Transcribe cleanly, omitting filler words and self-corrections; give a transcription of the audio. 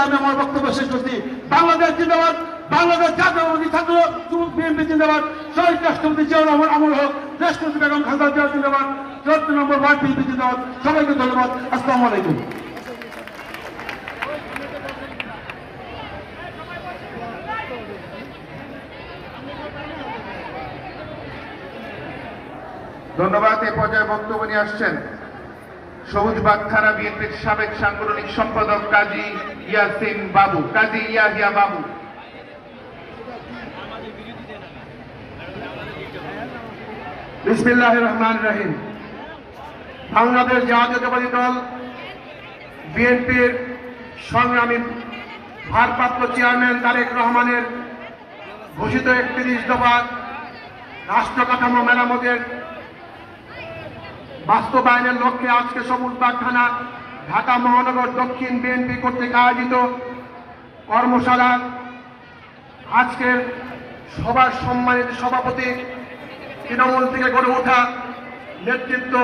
আমি আমার বক্তব্য শেষ করছি। বাংলাদেশ জিন্দাবাদ, বাংলাদেশ জাতীয়তাবাদী ছাত্র বিএনপি জিন্দাবাদ, শহীদ রাষ্ট্রপতি জিয়াউর রহমান অমর হোক, রাষ্ট্রপতি বেগম খালেদা জিয়া জিন্দাবাদ, 14 নম্বর ওয়ার্ড বিএনপি জিন্দাবাদ। সবাইকে ধন্যবাদ। আসসালামু আলাইকুম। ধন্যবাদ। এ পর্যায়ে বক্তব্য নিয়ে আসছেন সবুজবাগ থানা বিএনপির সাবেক সাংগঠনিক সম্পাদক কাজী ইয়াসিন বাবু, কাজী ইয়াহিয়া বাবু। বিসমিল্লাহির রহমানির রহিম। বাংলাদেশ জাতীয়তাবাদী দল বিএনপির সংগ্রামী ভারপ্রাপ্ত চেয়ারম্যান তারেক রহমানের ঘোষিত 31 দফা রাষ্ট্র কাঠামো মেরামতের বাস্তবায়নের লক্ষ্যে আজকে সবুজবাগ থানা ঢাকা মহানগর দক্ষিণ বিএনপি কর্তৃক আয়োজিত কর্মশালা আজকের সভার সম্মানিত সভাপতি তৃণমূল থেকে গড়ে ওঠা নেতৃত্ব